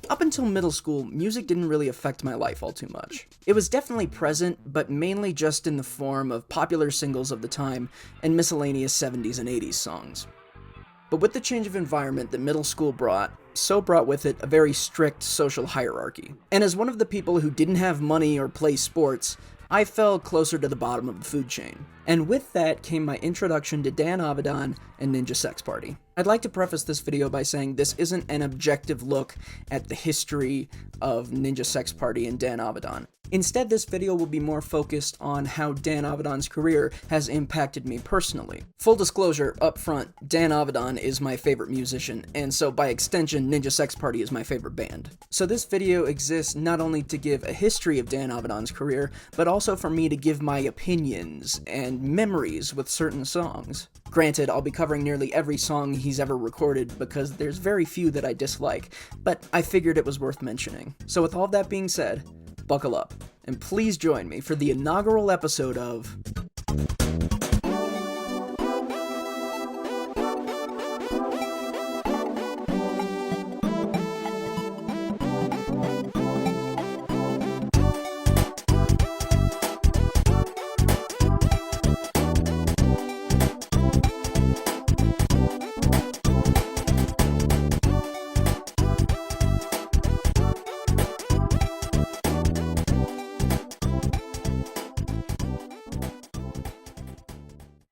Up until middle school, music didn't really affect my life all too much. It was definitely present, but mainly just in the form of popular singles of the time and miscellaneous 70s and 80s songs. But with the change of environment that middle school brought with it a very strict social hierarchy. And as one of the people who didn't have money or play sports, I fell closer to the bottom of the food chain. And with that came my introduction to Dan Avidan and Ninja Sex Party. I'd like to preface this video by saying this isn't an objective look at the history of Ninja Sex Party and Dan Avidan. Instead, this video will be more focused on how Dan Avidan's career has impacted me personally. Full disclosure, up front, Dan Avidan is my favorite musician, and so by extension, Ninja Sex Party is my favorite band. So this video exists not only to give a history of Dan Avidan's career, but also for me to give my opinions and memories with certain songs. Granted, I'll be covering nearly every song he's ever recorded because there's very few that I dislike, but I figured it was worth mentioning. So with all that being said, buckle up, and please join me for the inaugural episode of...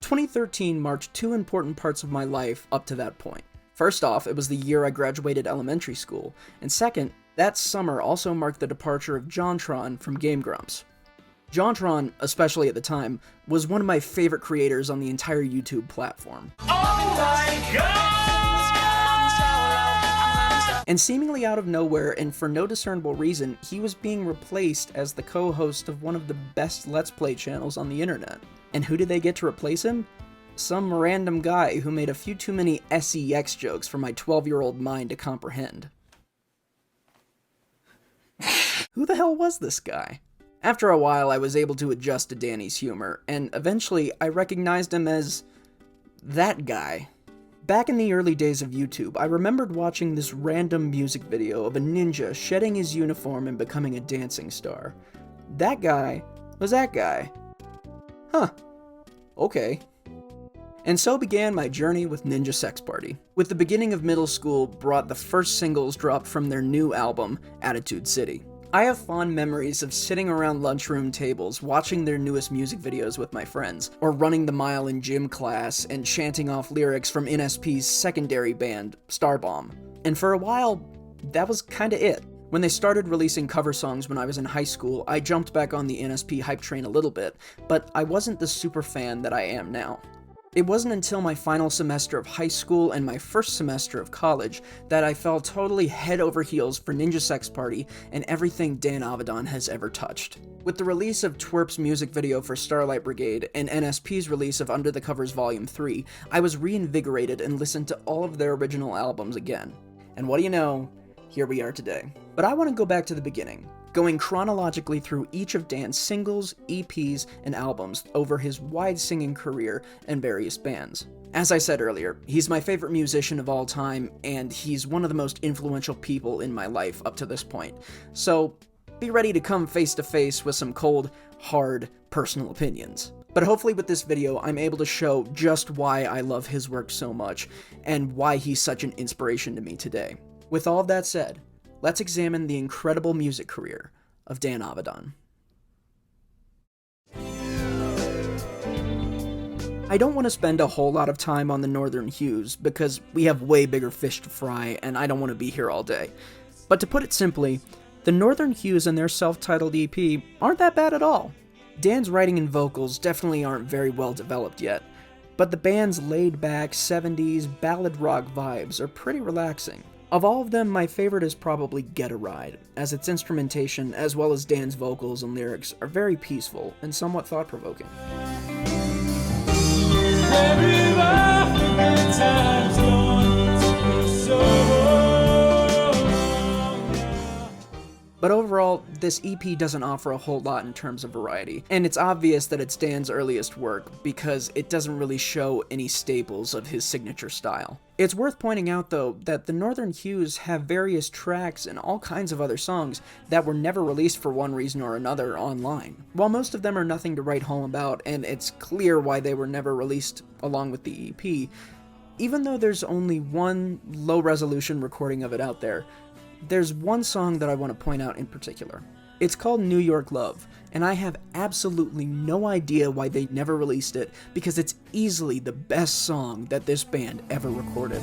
...2013 marked two important parts of my life up to that point. First off, it was the year I graduated elementary school, and second, that summer also marked the departure of JonTron from Game Grumps. JonTron, especially at the time, was one of my favorite creators on the entire YouTube platform. Oh my god! And seemingly out of nowhere, and for no discernible reason, he was being replaced as the co-host of one of the best Let's Play channels on the internet. And who did they get to replace him? Some random guy who made a few too many SEX jokes for my 12-year-old mind to comprehend. Who the hell was this guy? After a while, I was able to adjust to Danny's humor, and eventually I recognized him as... that guy. Back in the early days of YouTube, I remembered watching this random music video of a ninja shedding his uniform and becoming a dancing star. That guy was that guy. Huh. Okay. And so began my journey with Ninja Sex Party. With the beginning of middle school brought the first singles dropped from their new album, Attitude City. I have fond memories of sitting around lunchroom tables watching their newest music videos with my friends, or running the mile in gym class and chanting off lyrics from NSP's secondary band, Starbomb. And for a while, that was kinda it. When they started releasing cover songs when I was in high school, I jumped back on the NSP hype train a little bit, but I wasn't the super fan that I am now. It wasn't until my final semester of high school and my first semester of college that I fell totally head over heels for Ninja Sex Party and everything Dan Avidan has ever touched. With the release of TWRP's music video for Starlight Brigade and NSP's release of Under the Covers Volume 3, I was reinvigorated and listened to all of their original albums again. And what do you know? Here we are today. But I want to go back to the beginning, going chronologically through each of Dan's singles, EPs, and albums over his wide singing career and various bands. As I said earlier, he's my favorite musician of all time, and he's one of the most influential people in my life up to this point. So be ready to come face to face with some cold, hard, personal opinions. But hopefully with this video, I'm able to show just why I love his work so much, and why he's such an inspiration to me today. With all of that said, let's examine the incredible music career of Dan Avidan. I don't want to spend a whole lot of time on the Northern Hues, because we have way bigger fish to fry, and I don't want to be here all day. But to put it simply, the Northern Hues and their self-titled EP aren't that bad at all. Dan's writing and vocals definitely aren't very well developed yet, but the band's laid-back 70s ballad rock vibes are pretty relaxing. Of all of them, my favorite is probably Get a Ride, as its instrumentation as well as Dan's vocals and lyrics are very peaceful and somewhat thought-provoking. But overall, this EP doesn't offer a whole lot in terms of variety, and it's obvious that it's Dan's earliest work because it doesn't really show any staples of his signature style. It's worth pointing out, though, that the Northern Hues have various tracks and all kinds of other songs that were never released for one reason or another online. While most of them are nothing to write home about, and it's clear why they were never released along with the EP, even though there's only one low-resolution recording of it out there, there's one song that I want to point out in particular. It's called New York Love, and I have absolutely no idea why they never released it, because it's easily the best song that this band ever recorded.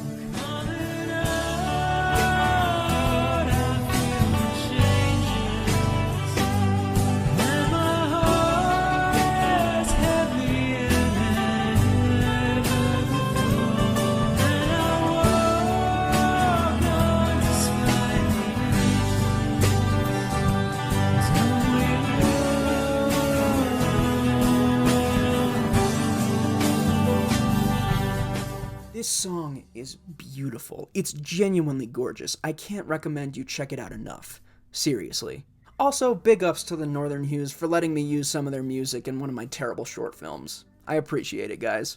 This song is beautiful. It's genuinely gorgeous. I can't recommend you check it out enough. Seriously. Also, big ups to the Northern Hues for letting me use some of their music in one of my terrible short films. I appreciate it, guys.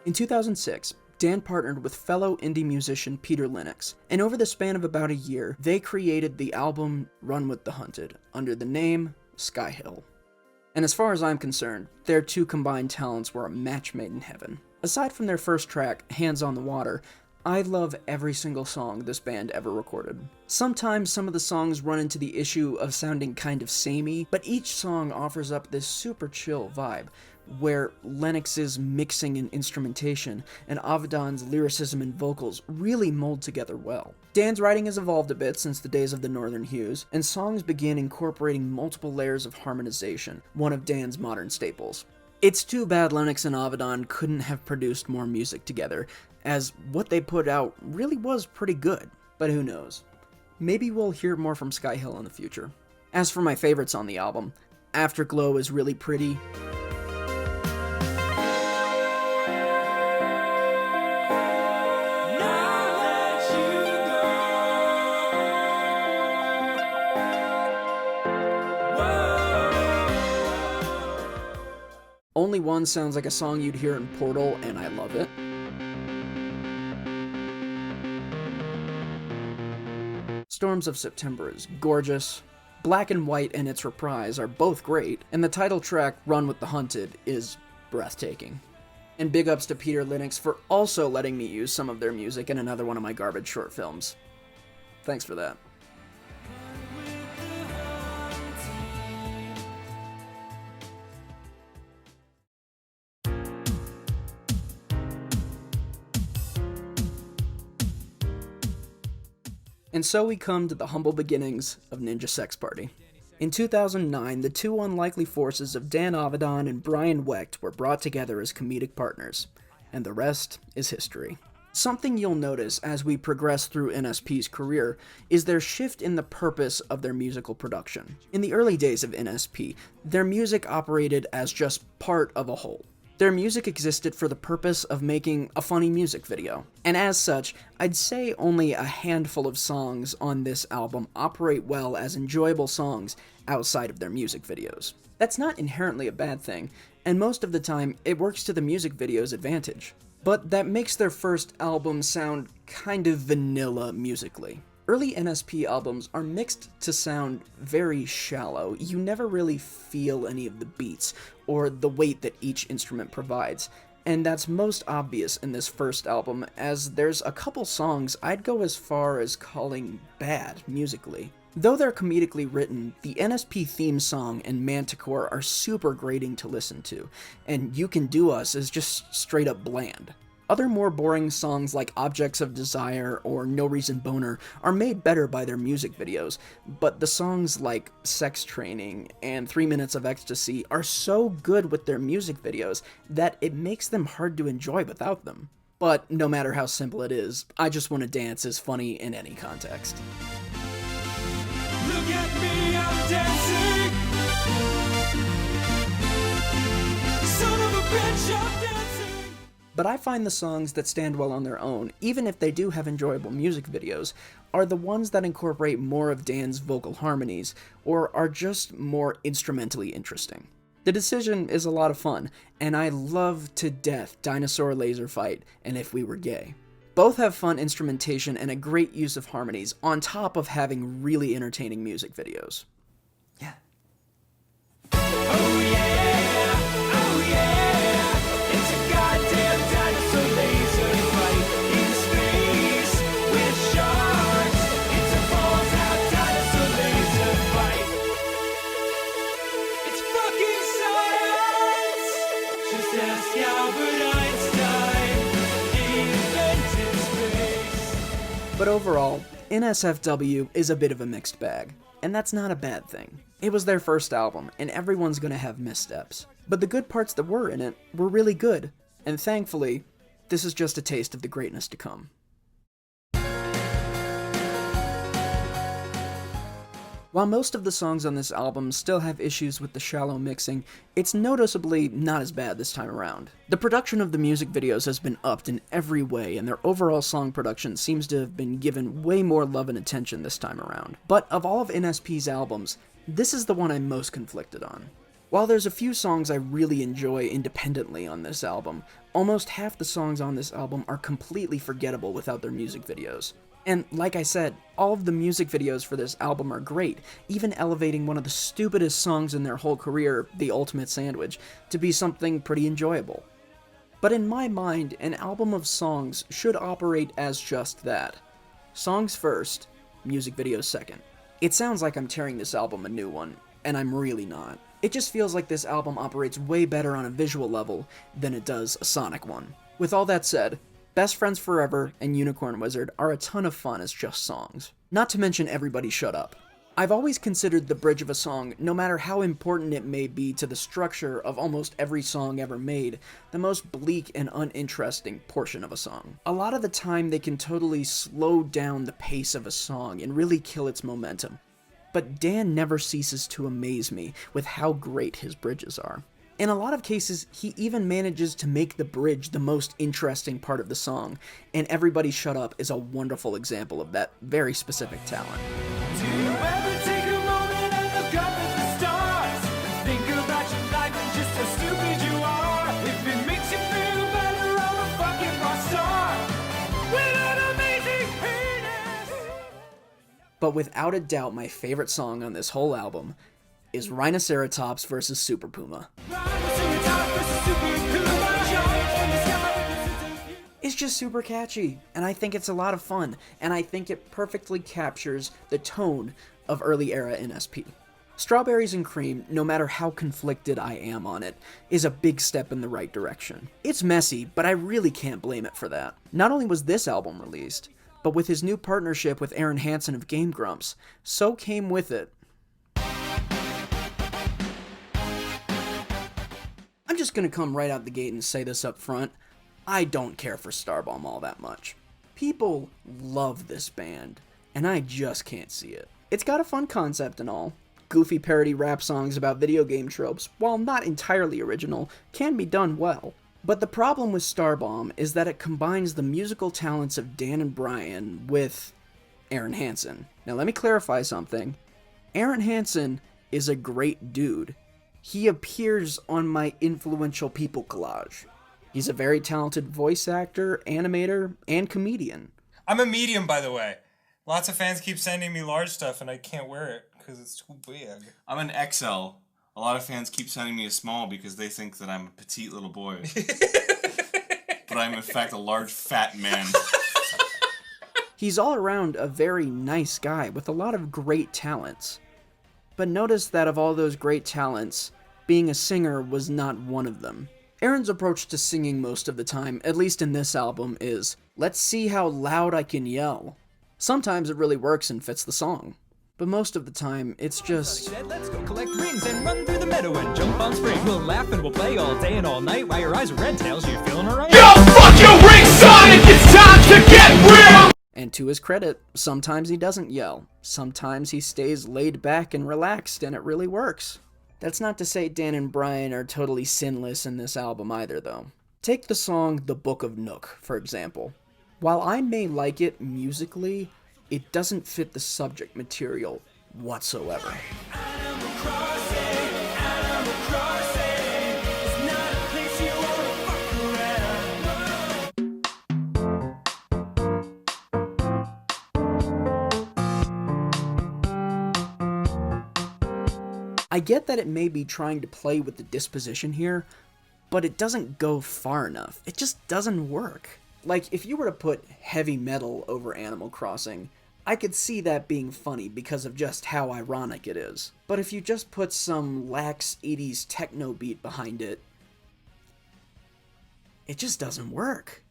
In 2006, Dan partnered with fellow indie musician Peter Linux, and over the span of about a year, they created the album Run with the Hunted, under the name Skyhill. And as far as I'm concerned, their two combined talents were a match made in heaven. Aside from their first track, Hands on the Water, I love every single song this band ever recorded. Sometimes some of the songs run into the issue of sounding kind of samey, but each song offers up this super chill vibe, where Lennox's mixing and instrumentation and Avidan's lyricism and vocals really mold together well. Dan's writing has evolved a bit since the days of the Northern Hues, and songs begin incorporating multiple layers of harmonization, one of Dan's modern staples. It's too bad Lennox and Avidan couldn't have produced more music together, as what they put out really was pretty good, but who knows. Maybe we'll hear more from Skyhill in the future. As for my favorites on the album, Afterglow is really pretty. Only One sounds like a song you'd hear in Portal, and I love it. Storms of September is gorgeous. Black and White and its reprise are both great, and the title track, Run with the Hunted, is breathtaking. And big ups to Peter Linux for also letting me use some of their music in another one of my garbage short films. Thanks for that. And so we come to the humble beginnings of Ninja Sex Party. In 2009, the two unlikely forces of Dan Avidan and Brian Wecht were brought together as comedic partners, and the rest is history. Something you'll notice as we progress through NSP's career is their shift in the purpose of their musical production. In the early days of NSP, their music operated as just part of a whole. Their music existed for the purpose of making a funny music video, and as such, I'd say only a handful of songs on this album operate well as enjoyable songs outside of their music videos. That's not inherently a bad thing, and most of the time, it works to the music video's advantage. But that makes their first album sound kind of vanilla musically. Early NSP albums are mixed to sound very shallow. You never really feel any of the beats or the weight that each instrument provides, and that's most obvious in this first album, as there's a couple songs I'd go as far as calling bad musically. Though they're comedically written, the NSP theme song and Manticore are super grating to listen to, and You Can Do Us is just straight up bland. Other more boring songs like Objects of Desire or No Reason Boner are made better by their music videos, but the songs like Sex Training and 3 Minutes of Ecstasy are so good with their music videos that it makes them hard to enjoy without them. But no matter how simple it is, I Just Wanna Dance is funny in any context. Look at me, I'm dancing. Son of a bitch, I'm dancing. But I find the songs that stand well on their own, even if they do have enjoyable music videos, are the ones that incorporate more of Dan's vocal harmonies, or are just more instrumentally interesting. The Decision is a lot of fun, and I love to death Dinosaur Laser Fight and If We Were Gay. Both have fun instrumentation and a great use of harmonies, on top of having really entertaining music videos. Yeah. Oh yeah, oh yeah, it's a goddamn dinosaur laser fight in space with sharks. It's a balls out dinosaur laser fight. It's fucking science. Just ask Albert Einstein. He invented space. But overall, NSFW is a bit of a mixed bag, and that's not a bad thing. It was their first album, and everyone's gonna have missteps. But the good parts that were in it were really good, and thankfully, this is just a taste of the greatness to come. While most of the songs on this album still have issues with the shallow mixing, it's noticeably not as bad this time around. The production of the music videos has been upped in every way, and their overall song production seems to have been given way more love and attention this time around. But of all of NSP's albums, this is the one I'm most conflicted on. While there's a few songs I really enjoy independently on this album, almost half the songs on this album are completely forgettable without their music videos. And like I said, all of the music videos for this album are great, even elevating one of the stupidest songs in their whole career, The Ultimate Sandwich, to be something pretty enjoyable. But in my mind, an album of songs should operate as just that. Songs first, music videos second. It sounds like I'm tearing this album a new one, and I'm really not. It just feels like this album operates way better on a visual level than it does a sonic one. With all that said, Best Friends Forever and Unicorn Wizard are a ton of fun as just songs. Not to mention Everybody Shut Up. I've always considered the bridge of a song, no matter how important it may be to the structure of almost every song ever made, the most bleak and uninteresting portion of a song. A lot of the time they can totally slow down the pace of a song and really kill its momentum. But Dan never ceases to amaze me with how great his bridges are. In a lot of cases, he even manages to make the bridge the most interesting part of the song, and Everybody Shut Up is a wonderful example of that very specific talent. Do you ever take a moment and look up at the stars? Think about your life and just how stupid you are. If it makes you feel better, I'm a fucking rock star with an amazing penis. But without a doubt, my favorite song on this whole album is Rhinoceratops vs. Super Puma. It's just super catchy, and I think it's a lot of fun, and I think it perfectly captures the tone of early era NSP. Strawberries and Cream, no matter how conflicted I am on it, is a big step in the right direction. It's messy, but I really can't blame it for that. Not only was this album released, but with his new partnership with Aaron Hansen of Game Grumps, so came with it. I'm just gonna come right out the gate and say this up front. I don't care for Starbomb all that much. People love this band, and I just can't see it. It's got a fun concept and all. Goofy parody rap songs about video game tropes, while not entirely original, can be done well. But the problem with Starbomb is that it combines the musical talents of Dan and Brian with Aaron Hansen. Now let me clarify something. Aaron Hansen is a great dude. He appears on my influential people collage. He's a very talented voice actor, animator, and comedian. I'm a medium, by the way. Lots of fans keep sending me large stuff, and I can't wear it because it's too big. I'm an XL. A lot of fans keep sending me a small because they think that I'm a petite little boy. But I'm, in fact, a large, fat man. He's all around a very nice guy with a lot of great talents. But notice that of all those great talents, being a singer was not one of them. Aaron's approach to singing most of the time, at least in this album, is, let's see how loud I can yell. Sometimes it really works and fits the song. But most of the time, it's just... Let's go collect rings and run through the meadow and jump on spring. We'll laugh and we'll play all day and all night while your eyes are red tails. You feeling alright? Yo, fuck your ring, Sonic! It's time to get real! And to his credit, sometimes he doesn't yell. Sometimes he stays laid back and relaxed, and it really works. That's not to say Dan and Brian are totally sinless in this album either, though. Take the song The Book of Nook, for example. While I may like it musically, it doesn't fit the subject material whatsoever. Animal Crossing is not a place you wanna fuck around. I get that it may be trying to play with the disposition here, but it doesn't go far enough. It just doesn't work. Like, if you were to put heavy metal over Animal Crossing, I could see that being funny because of just how ironic it is. But if you just put some lax 80s techno beat behind it, it just doesn't work.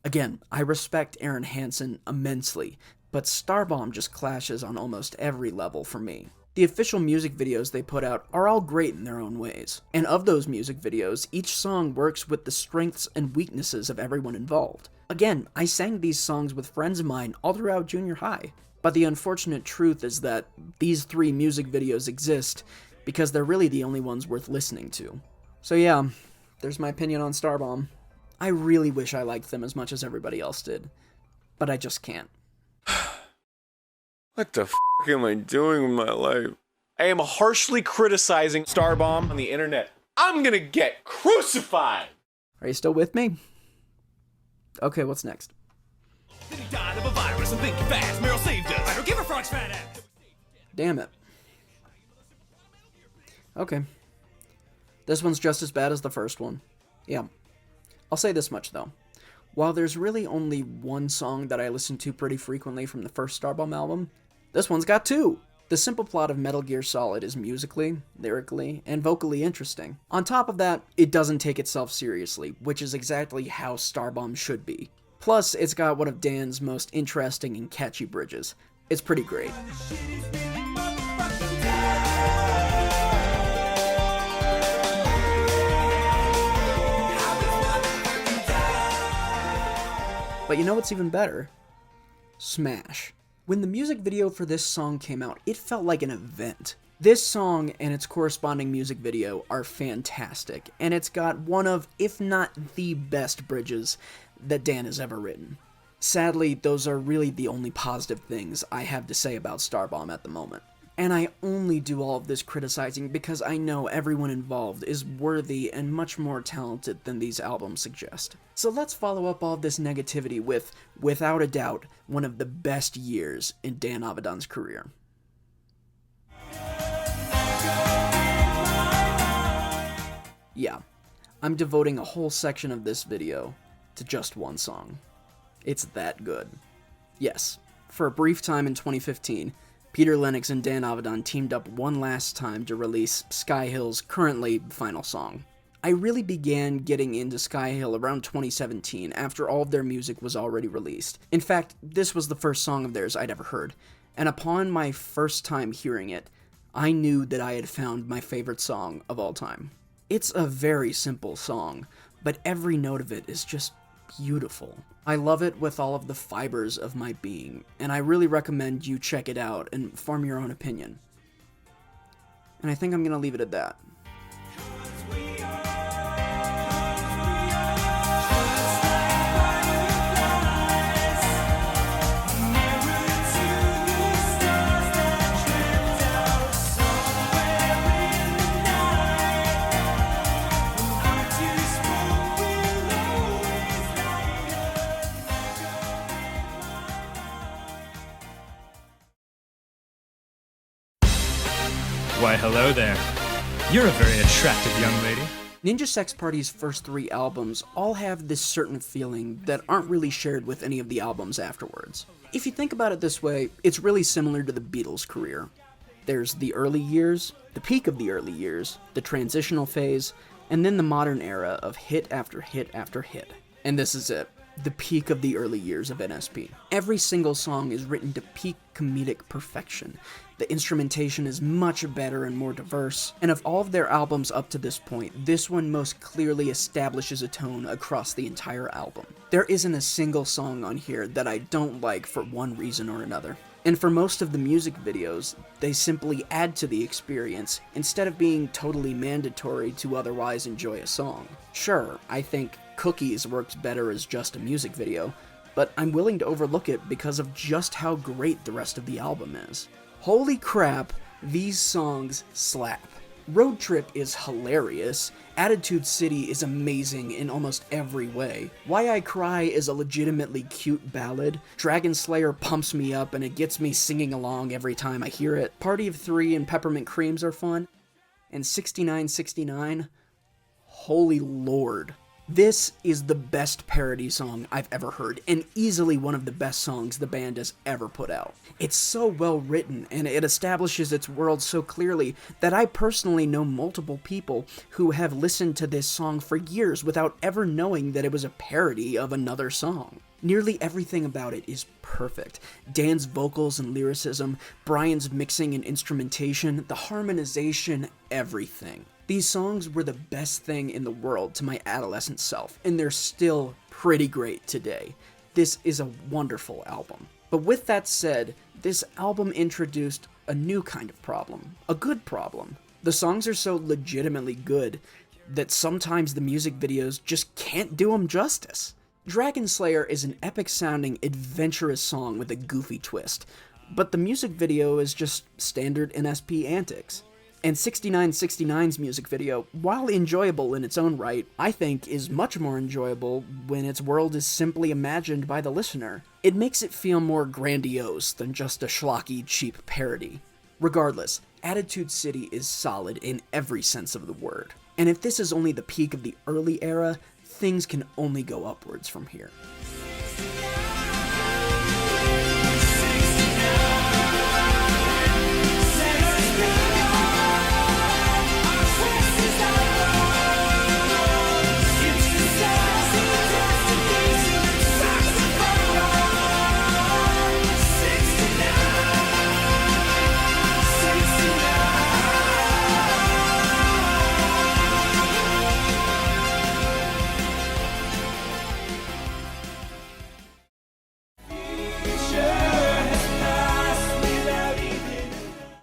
Again, I respect Aaron Hansen immensely, but Starbomb just clashes on almost every level for me. The official music videos they put out are all great in their own ways, and of those music videos, each song works with the strengths and weaknesses of everyone involved. Again, I sang these songs with friends of mine all throughout junior high, but the unfortunate truth is that these 3 music videos exist because they're really the only ones worth listening to. So yeah, there's my opinion on Starbomb. I really wish I liked them as much as everybody else did, but I just can't. What the f*** am I doing with my life? I am harshly criticizing Starbomb on the internet. I'm gonna get crucified! Are you still with me? Okay, what's next? Then he died of a virus and thinking fast. Meryl saved us. I don't give a frog's fat ass. Damn it. Okay. This one's just as bad as the first one. Yeah. I'll say this much, though. While there's really only one song that I listen to pretty frequently from the first Starbomb album, this one's got 2! The simple plot of Metal Gear Solid is musically, lyrically, and vocally interesting. On top of that, it doesn't take itself seriously, which is exactly how Starbomb should be. Plus, it's got one of Dan's most interesting and catchy bridges. It's pretty great. But you know what's even better? Smash. When the music video for this song came out, it felt like an event. This song and its corresponding music video are fantastic, and it's got one of, if not the best bridges that Dan has ever written. Sadly, those are really the only positive things I have to say about Starbomb at the moment. And I only do all of this criticizing because I know everyone involved is worthy and much more talented than these albums suggest. So let's follow up all of this negativity with, without a doubt, one of the best years in Dan Avidan's career. Yeah, I'm devoting a whole section of this video to just one song. It's that good. Yes, for a brief time in 2015, Peter Lennox and Dan Avidan teamed up one last time to release Skyhill's currently final song. I really began getting into Skyhill around 2017 after all of their music was already released. In fact, this was the first song of theirs I'd ever heard, and upon my first time hearing it, I knew that I had found my favorite song of all time. It's a very simple song, but every note of it is just beautiful. I love it with all of the fibers of my being, and I really recommend you check it out and form your own opinion. And I think I'm gonna leave it at that. Why, hello there. You're a very attractive young lady. Ninja Sex Party's first 3 albums all have this certain feeling that aren't really shared with any of the albums afterwards. If you think about it this way, it's really similar to the Beatles' career. There's the early years, the peak of the early years, the transitional phase, and then the modern era of hit after hit after hit. And this is it. The peak of the early years of NSP. Every single song is written to peak comedic perfection, The instrumentation is much better and more diverse, and of all of their albums up to this point, this one most clearly establishes a tone across the entire album. There isn't a single song on here that I don't like for one reason or another. And for most of the music videos, they simply add to the experience instead of being totally mandatory to otherwise enjoy a song. Sure, I think Cookies works better as just a music video, but I'm willing to overlook it because of just how great the rest of the album is. Holy crap, these songs slap. Road Trip is hilarious, Attitude City is amazing in almost every way, Why I Cry is a legitimately cute ballad, Dragon Slayer pumps me up and it gets me singing along every time I hear it, Party of Three and Peppermint Creams are fun, and 6969, holy lord. This is the best parody song I've ever heard, and easily one of the best songs the band has ever put out. It's so well written, and it establishes its world so clearly that I personally know multiple people who have listened to this song for years without ever knowing that it was a parody of another song. Nearly everything about it is perfect. Dan's vocals and lyricism, Brian's mixing and instrumentation, the harmonization, everything. These songs were the best thing in the world to my adolescent self, and they're still pretty great today. This is a wonderful album. But with that said, this album introduced a new kind of problem. A good problem. The songs are so legitimately good that sometimes the music videos just can't do them justice. Dragon Slayer is an epic-sounding, adventurous song with a goofy twist, but the music video is just standard NSP antics. And 6969's music video, while enjoyable in its own right, I think is much more enjoyable when its world is simply imagined by the listener. It makes it feel more grandiose than just a schlocky, cheap parody. Regardless, Attitude City is solid in every sense of the word. And if this is only the peak of the early era, things can only go upwards from here.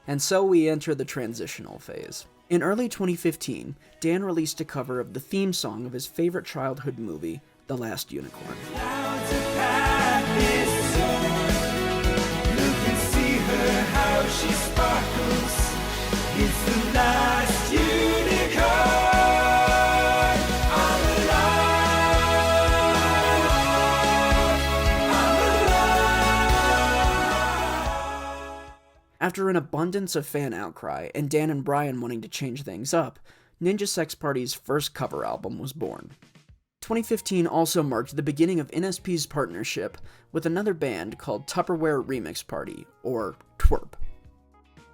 And so we enter the transitional phase. In early 2015, Dan released a cover of the theme song of his favorite childhood movie, The Last Unicorn. After an abundance of fan outcry, and Dan and Brian wanting to change things up, Ninja Sex Party's first cover album was born. 2015 also marked the beginning of NSP's partnership with another band called Tupperware Remix Party, or TWRP.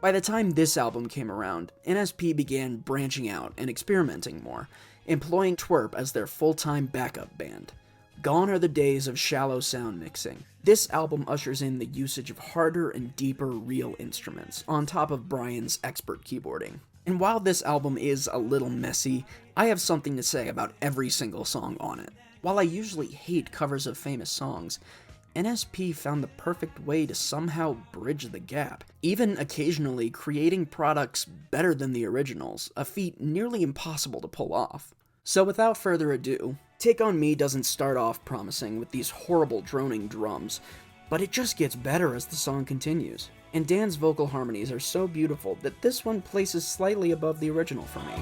By the time this album came around, NSP began branching out and experimenting more, employing TWRP as their full-time backup band. Gone are the days of shallow sound mixing. This album ushers in the usage of harder and deeper real instruments, on top of Brian's expert keyboarding. And while this album is a little messy, I have something to say about every single song on it. While I usually hate covers of famous songs, NSP found the perfect way to somehow bridge the gap, even occasionally creating products better than the originals, a feat nearly impossible to pull off. So without further ado, Take On Me doesn't start off promising with these horrible droning drums, but it just gets better as the song continues. And Dan's vocal harmonies are so beautiful that this one places slightly above the original for me.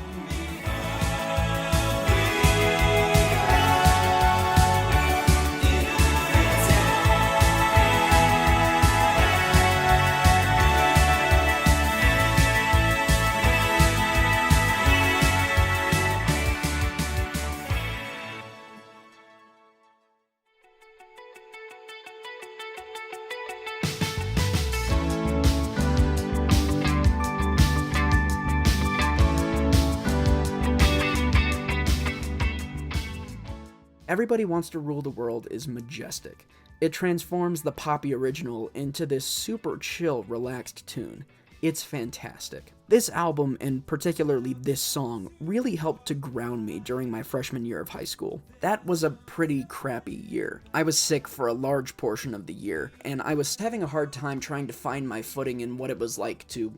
Everybody Wants to Rule the World is majestic. It transforms the poppy original into this super chill, relaxed tune. It's fantastic. This album, and particularly this song, really helped to ground me during my freshman year of high school. That was a pretty crappy year. I was sick for a large portion of the year, and I was having a hard time trying to find my footing in what it was like to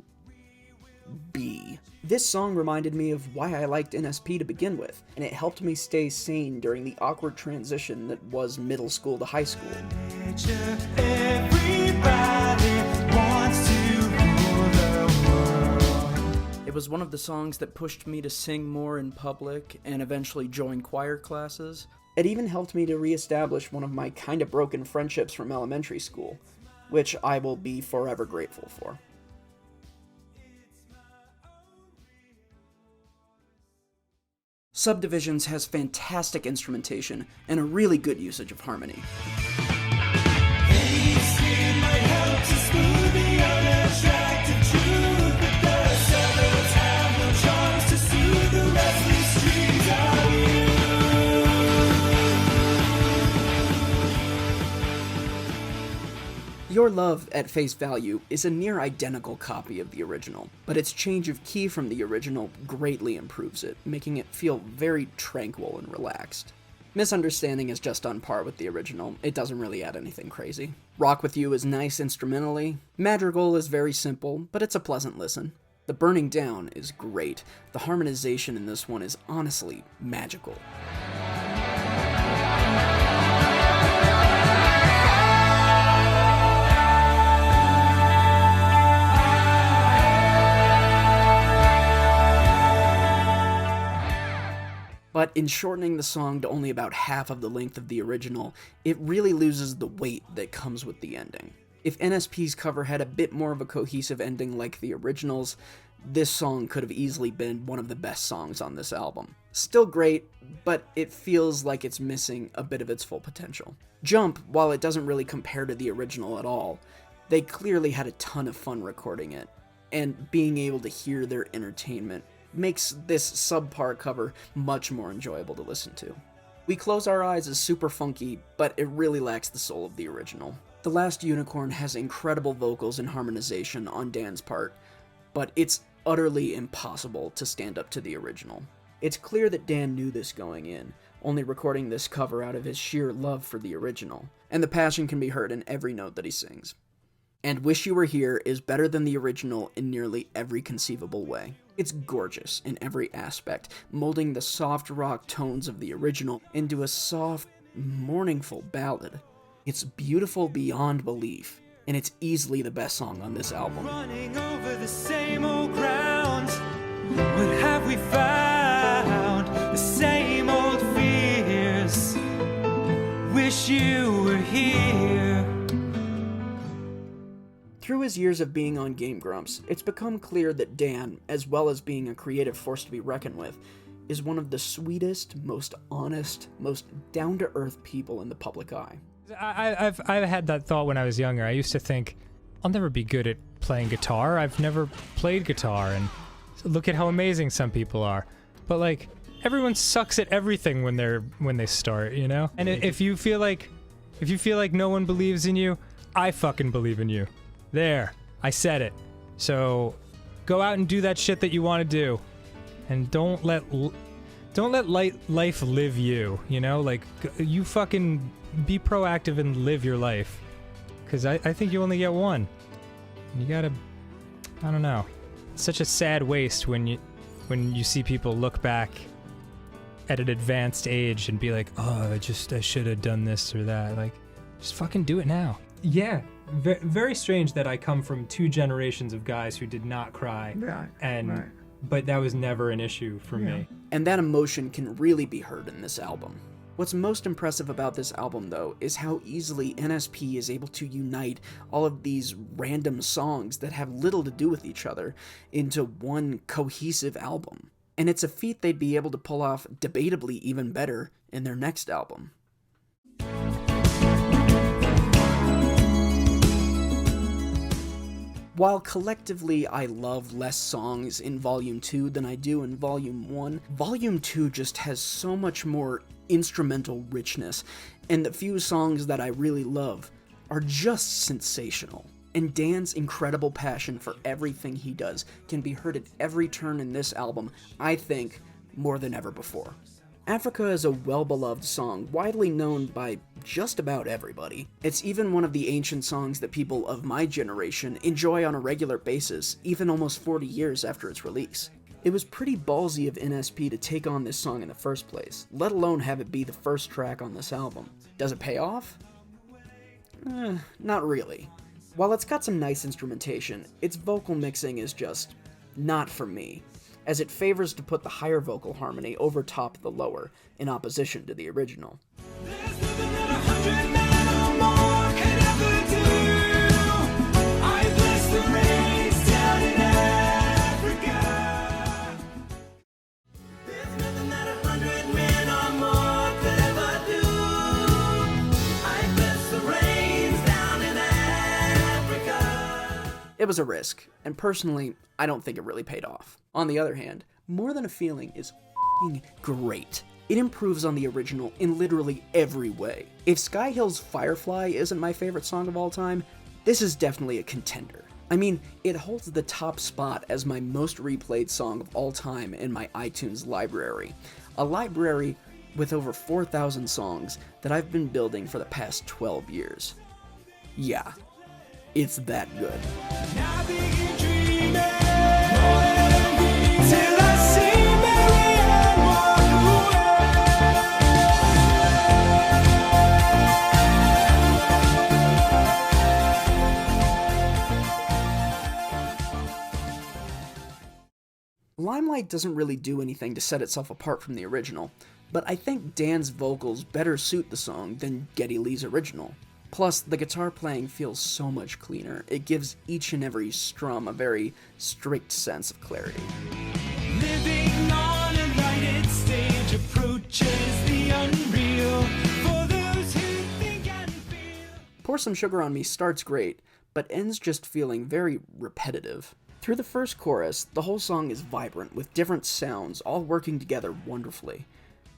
be. This song reminded me of why I liked NSP to begin with, and it helped me stay sane during the awkward transition that was middle school to high school. It was one of the songs that pushed me to sing more in public and eventually join choir classes. It even helped me to reestablish one of my kinda broken friendships from elementary school, which I will be forever grateful for. Subdivisions has fantastic instrumentation and a really good usage of harmony. Your Love, at face value, is a near identical copy of the original, but its change of key from the original greatly improves it, making it feel very tranquil and relaxed. Misunderstanding is just on par with the original, it doesn't really add anything crazy. Rock With You is nice instrumentally, Madrigal is very simple, but it's a pleasant listen. The Burning Down is great, the harmonization in this one is honestly magical. But in shortening the song to only about half of the length of the original, it really loses the weight that comes with the ending. If NSP's cover had a bit more of a cohesive ending like the originals, this song could have easily been one of the best songs on this album. Still great, but it feels like it's missing a bit of its full potential. Jump, while it doesn't really compare to the original at all, they clearly had a ton of fun recording it, and being able to hear their entertainment makes this subpar cover much more enjoyable to listen to. We Close Our Eyes is super funky, but it really lacks the soul of the original. The Last Unicorn has incredible vocals and harmonization on Dan's part, but it's utterly impossible to stand up to the original. It's clear that Dan knew this going in, only recording this cover out of his sheer love for the original, and the passion can be heard in every note that he sings. And Wish You Were Here is better than the original in nearly every conceivable way. It's gorgeous in every aspect, molding the soft rock tones of the original into a soft, mournful ballad. It's beautiful beyond belief, and it's easily the best song on this album. Running over the same old ground, what have we found? The same old fears. Wish you were here. Through his years of being on Game Grumps, it's become clear that Dan, as well as being a creative force to be reckoned with, is one of the sweetest, most honest, most down-to-earth people in the public eye. I've had that thought when I was younger. I used to think, I'll never be good at playing guitar. I've never played guitar, and look at how amazing some people are. But like, everyone sucks at everything when they start, you know? And if you feel like no one believes in you, I fucking believe in you. There, I said it. So go out and do that shit that you want to do, and don't let life live you, you know? Like, you fucking be proactive and live your life, because I think you only get one. You gotta, I don't know, it's such a sad waste when you see people look back at an advanced age and be like, oh, I should have done this or that. Like, just fucking do it now. Yeah, very strange that I come from two generations of guys who did not cry, but that was never an issue for me. And that emotion can really be heard in this album. What's most impressive about this album, though, is how easily NSP is able to unite all of these random songs that have little to do with each other into one cohesive album. And it's a feat they'd be able to pull off debatably even better in their next album. While collectively I love less songs in Volume 2 than I do in Volume 1, Volume 2 just has so much more instrumental richness, and the few songs that I really love are just sensational. And Dan's incredible passion for everything he does can be heard at every turn in this album, I think, more than ever before. Africa is a well-beloved song, widely known by just about everybody. It's even one of the ancient songs that people of my generation enjoy on a regular basis, even almost 40 years after its release. It was pretty ballsy of NSP to take on this song in the first place, let alone have it be the first track on this album. Does it pay off? Not really. While it's got some nice instrumentation, its vocal mixing is just not for me, as it favors to put the higher vocal harmony over top the lower, in opposition to the original. There's nothing that 100 men or more could ever do. I bless the rains down in Africa. There's nothing that 100 men or more could ever do. I bless the rains down in Africa. It was a risk, and personally, I don't think it really paid off. On the other hand, More Than a Feeling is f***ing great. It improves on the original in literally every way. If Skyhill's Firefly isn't my favorite song of all time, this is definitely a contender. I mean, it holds the top spot as my most replayed song of all time in my iTunes library. A library with over 4,000 songs that I've been building for the past 12 years. Yeah, it's that good. Now begin dreaming. Till I see Mary Ann walk Limelight doesn't really do anything to set itself apart from the original, but I think Dan's vocals better suit the song than Geddy Lee's original. Plus, the guitar playing feels so much cleaner. It gives each and every strum a very strict sense of clarity. Living on a lighted stage approaches the unreal for those who think and feel. Pour Some Sugar on Me starts great, but ends just feeling very repetitive. Through the first chorus, the whole song is vibrant with different sounds all working together wonderfully.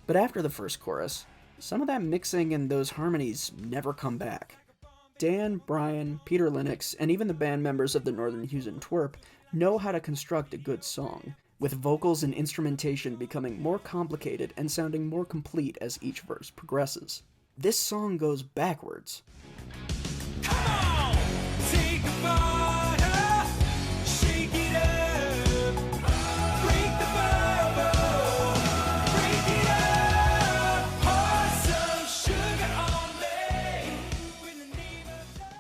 But after the first chorus, some of that mixing and those harmonies never come back. Dan, Brian, Peter Lennox, and even the band members of the Northern Hues and TWRP know how to construct a good song, with vocals and instrumentation becoming more complicated and sounding more complete as each verse progresses. This song goes backwards. Come on, take a bottle, shake it up, break the bubble, break it up, pour some sugar on me with the name of love.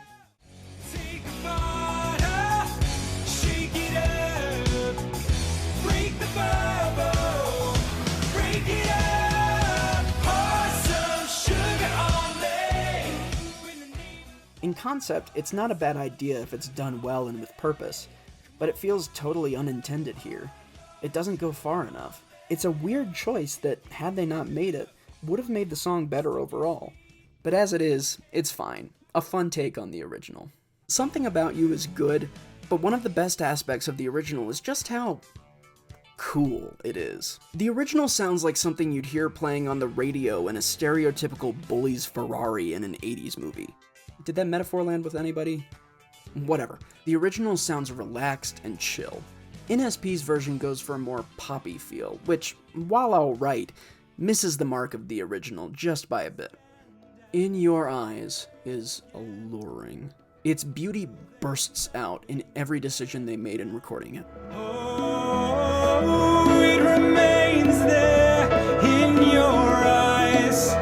Take a bottle, shake it up, break the bubble, break it up, pour some sugar on me with the name of. In concept, it's not a bad idea if it's done well and with purpose, but it feels totally unintended here. It doesn't go far enough. It's a weird choice that, had they not made it, would have made the song better overall. But as it is, it's fine. A fun take on the original. Something About You is good, but one of the best aspects of the original is just how cool it is. The original sounds like something you'd hear playing on the radio in a stereotypical bully's Ferrari in an 80s movie. Did that metaphor land with anybody? Whatever. The original sounds relaxed and chill. NSP's version goes for a more poppy feel, which, while alright, misses the mark of the original just by a bit. In Your Eyes is alluring. Its beauty bursts out in every decision they made in recording it. Oh, it remains there in your eyes.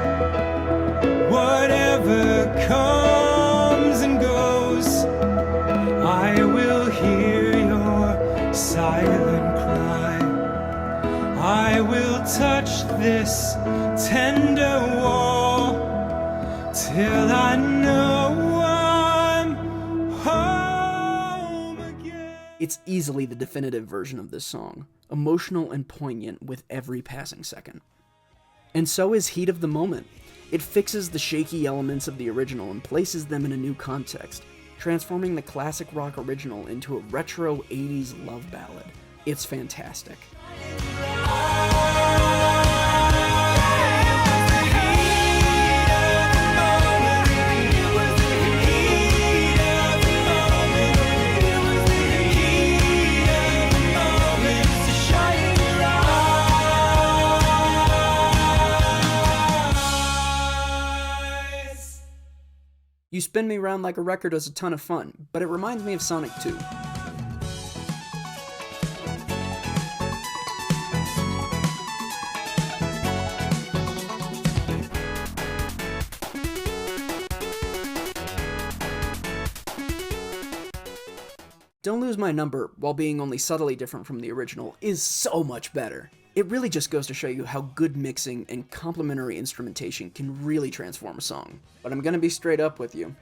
Whatever comes and goes, I will hear your silent cry. I will touch this tender wall till I know I'm home again. It's easily the definitive version of this song, emotional and poignant with every passing second. And so is Heat of the Moment. It fixes the shaky elements of the original and places them in a new context, transforming the classic rock original into a retro 80s love ballad. It's fantastic. You Spin Me Round Like a Record is a ton of fun, but it reminds me of Sonic 2. Don't Lose My Number, while being only subtly different from the original, is so much better. It really just goes to show you how good mixing and complementary instrumentation can really transform a song. But I'm gonna be straight up with you.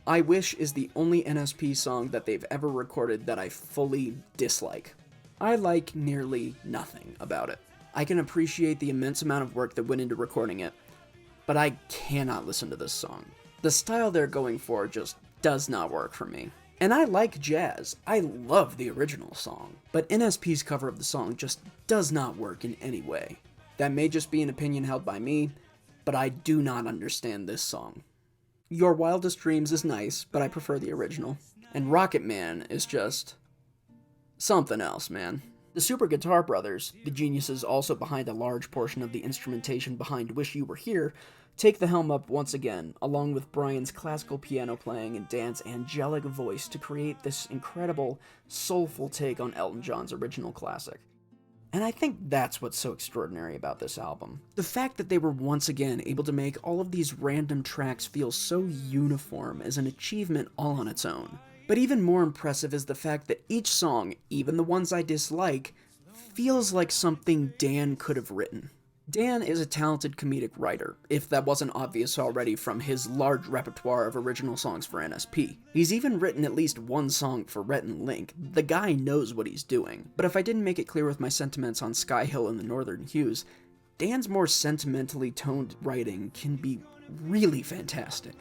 I Wish is the only NSP song that they've ever recorded that I fully dislike. I like nearly nothing about it. I can appreciate the immense amount of work that went into recording it, but I cannot listen to this song. The style they're going for just does not work for me. And I like jazz. I love the original song, but NSP's cover of the song just does not work in any way. That may just be an opinion held by me, but I do not understand this song. Your Wildest Dreams is nice, but I prefer the original. And Rocket Man is just something else, man. The Super Guitar Brothers, the geniuses also behind a large portion of the instrumentation behind Wish You Were Here, take the helm up once again, along with Brian's classical piano playing and Dan's angelic voice to create this incredible, soulful take on Elton John's original classic. And I think that's what's so extraordinary about this album. The fact that they were once again able to make all of these random tracks feel so uniform is an achievement all on its own. But even more impressive is the fact that each song, even the ones I dislike, feels like something Dan could have written. Dan is a talented comedic writer, if that wasn't obvious already from his large repertoire of original songs for NSP. He's even written at least one song for Rhett and Link. The guy knows what he's doing. But if I didn't make it clear with my sentiments on Skyhill and the Northern Hues, Dan's more sentimentally toned writing can be really fantastic.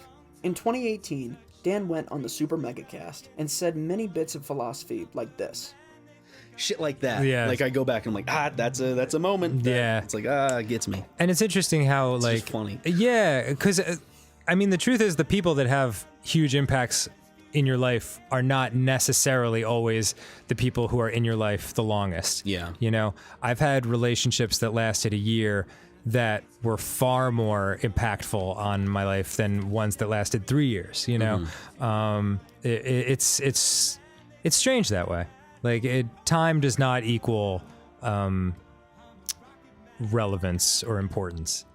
In 2018, Dan went on the Super Megacast and said many bits of philosophy like this. Shit like that. Yeah. Like I go back and I'm like, that's a moment. Yeah. It's like, it gets me. And it's interesting how, It's like, just funny. Yeah, because I mean, the truth is, the people that have huge impacts in your life are not necessarily always the people who are in your life the longest. Yeah. You know, I've had relationships that lasted a year that were far more impactful on my life than ones that lasted 3 years. You know, it's strange that way. Like, time does not equal relevance or importance.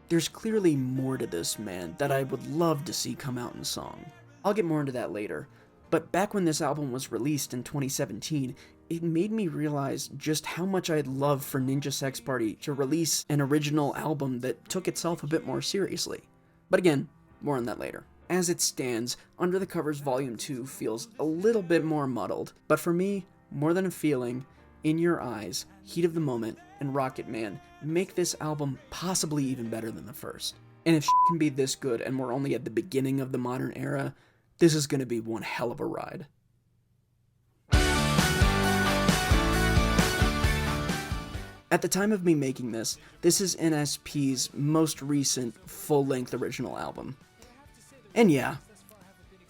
There's clearly more to this man that I would love to see come out in song. I'll get more into that later, but back when this album was released in 2017, it made me realize just how much I'd love for Ninja Sex Party to release an original album that took itself a bit more seriously. But again, more on that later. As it stands, Under the Covers Volume 2 feels a little bit more muddled, but for me, More Than a Feeling, In Your Eyes, Heat of the Moment, and Rocket Man make this album possibly even better than the first. And if shit can be this good and we're only at the beginning of the modern era, this is going to be one hell of a ride. At the time of me making this is NSP's most recent full-length original album. And yeah,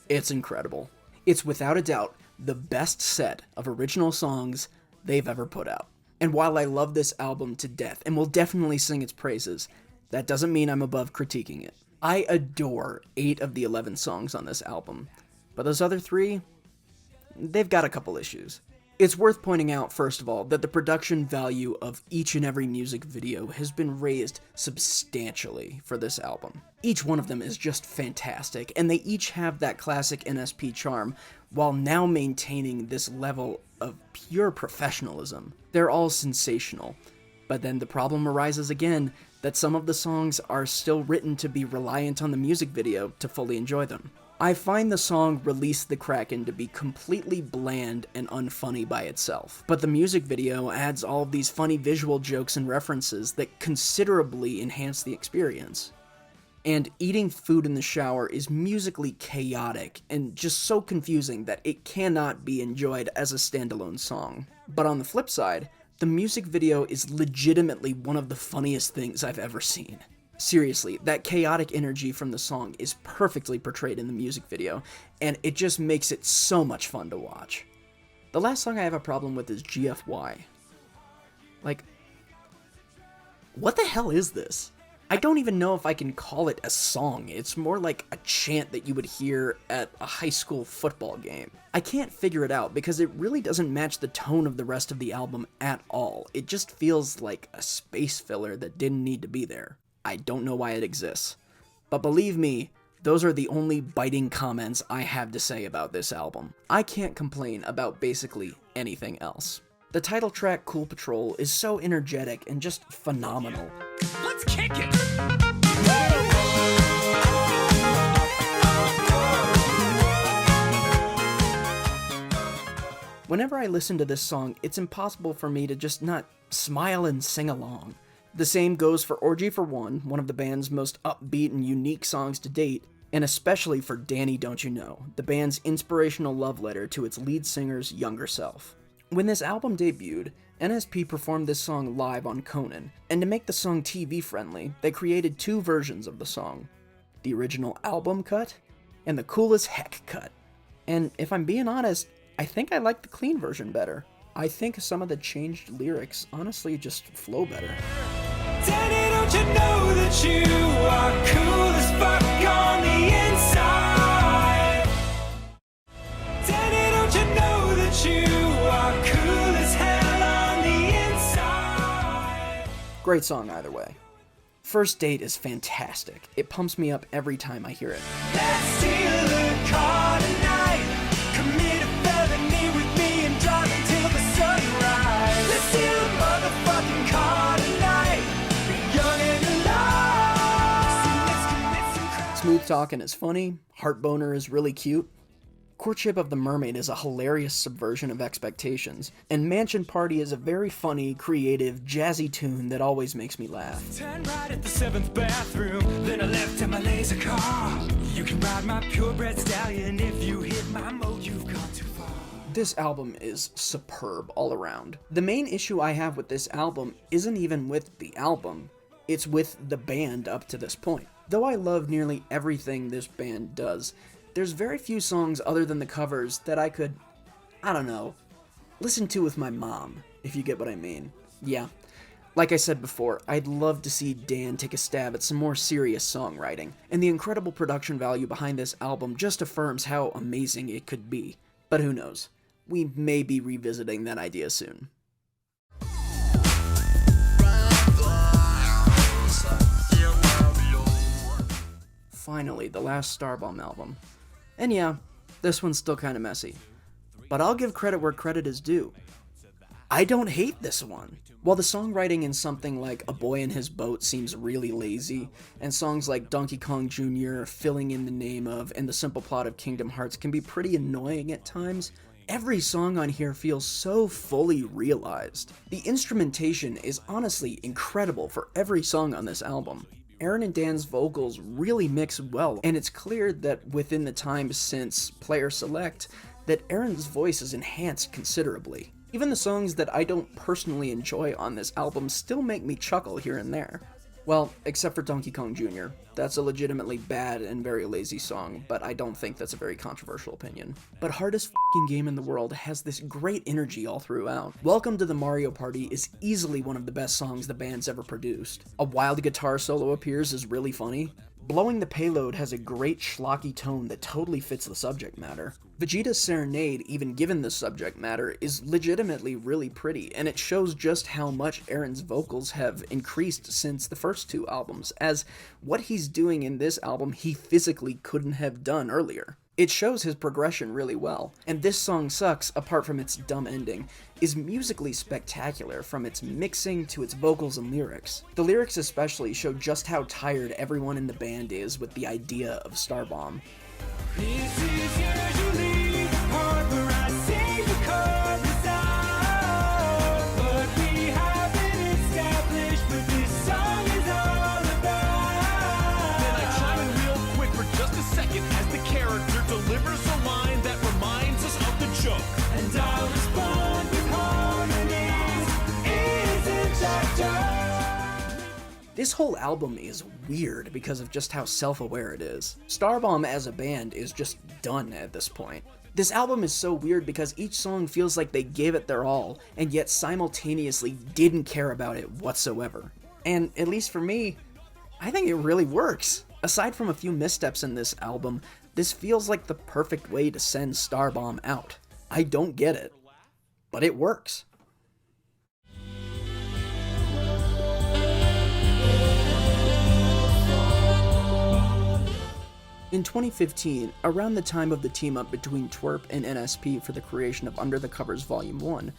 it's incredible. It's without a doubt the best set of original songs they've ever put out. And while I love this album to death and will definitely sing its praises, that doesn't mean I'm above critiquing it. I adore 8 of the 11 songs on this album, but those other 3, they've got a couple issues. It's worth pointing out, first of all, that the production value of each and every music video has been raised substantially for this album. Each one of them is just fantastic, and they each have that classic NSP charm, while now maintaining this level of pure professionalism. They're all sensational, but then the problem arises again that some of the songs are still written to be reliant on the music video to fully enjoy them. I find the song Release the Kraken to be completely bland and unfunny by itself, but the music video adds all of these funny visual jokes and references that considerably enhance the experience. And Eating Food in the Shower is musically chaotic and just so confusing that it cannot be enjoyed as a standalone song. But on the flip side, the music video is legitimately one of the funniest things I've ever seen. Seriously, that chaotic energy from the song is perfectly portrayed in the music video, and it just makes it so much fun to watch. The last song I have a problem with is GFY. Like, what the hell is this? I don't even know if I can call it a song. It's more like a chant that you would hear at a high school football game. I can't figure it out because it really doesn't match the tone of the rest of the album at all. It just feels like a space filler that didn't need to be there. I don't know why it exists. But believe me, those are the only biting comments I have to say about this album. I can't complain about basically anything else. The title track, Cool Patrol, is so energetic and just phenomenal. Let's kick it! Whenever I listen to this song, it's impossible for me to just not smile and sing along. The same goes for Orgy for one of the band's most upbeat and unique songs to date, and especially for Danny Don't You Know, the band's inspirational love letter to its lead singer's younger self. When this album debuted, NSP performed this song live on Conan, and to make the song TV-friendly, they created 2 versions of the song. The original album cut, and the cool as heck cut. And if I'm being honest, I think I like the clean version better. I think some of the changed lyrics honestly just flow better. Danny, don't you know that you are cool as fuck on the inside? Danny, don't you know that you are cool as hell on the inside? Great song either way. First Date is fantastic. It pumps me up every time I hear it. Let's steal a car tonight. Commit a felony with me and drive until the sunrise. Let's steal a motherfucking car tonight. Be young and alive. So let's commit some crime. Smooth Talkin' is funny, Heart Boner is really cute, Courtship of the Mermaid is a hilarious subversion of expectations, and Mansion Party is a very funny, creative, jazzy tune that always makes me laugh. Turn right at the 7th bathroom, then I left in my laser car. You can ride my purebred stallion. If you hit my mode, you've gone too far. This album is superb all around. The main issue I have with this album isn't even with the album, it's with the band up to this point. Though I love nearly everything this band does, there's very few songs other than the covers that I could, I don't know, listen to with my mom, if you get what I mean. Yeah, like I said before, I'd love to see Dan take a stab at some more serious songwriting, and the incredible production value behind this album just affirms how amazing it could be. But who knows, we may be revisiting that idea soon. Finally, the last Starbomb album. And yeah, this one's still kinda messy. But I'll give credit where credit is due. I don't hate this one. While the songwriting in something like A Boy in His Boat seems really lazy, and songs like Donkey Kong Jr., Filling in the Name of, and The Simple Plot of Kingdom Hearts can be pretty annoying at times, every song on here feels so fully realized. The instrumentation is honestly incredible for every song on this album. Aaron and Dan's vocals really mix well, and it's clear that within the time since Player Select, that Aaron's voice is enhanced considerably. Even the songs that I don't personally enjoy on this album still make me chuckle here and there. Well, except for Donkey Kong Jr. That's a legitimately bad and very lazy song, but I don't think that's a very controversial opinion. But Hardest F***ing Game in the World has this great energy all throughout. Welcome to the Mario Party is easily one of the best songs the band's ever produced. A wild guitar solo appears is really funny. Blowing the Payload has a great schlocky tone that totally fits the subject matter. Vegeta's Serenade, even given the subject matter, is legitimately really pretty, and it shows just how much Aaron's vocals have increased since the first 2 albums, as what he's doing in this album he physically couldn't have done earlier. It shows his progression really well, and This Song Sucks, apart from its dumb ending, is musically spectacular from its mixing to its vocals and lyrics. The lyrics especially show just how tired everyone in the band is with the idea of Starbomb. This is usually the part where I sing the chorus out, but we haven't established what this song is all about. Then I chime in real quick for just a second as the character delivers a line that reminds us of the joke. And I'll respond with harmonies. Isn't that joke? This whole album is weird because of just how self-aware it is. Starbomb as a band is just done at this point. This album is so weird because each song feels like they gave it their all, and yet simultaneously didn't care about it whatsoever. And at least for me, I think it really works. Aside from a few missteps in this album, this feels like the perfect way to send Starbomb out. I don't get it, but it works. In 2015, around the time of the team-up between TWRP and NSP for the creation of Under the Covers Volume 1,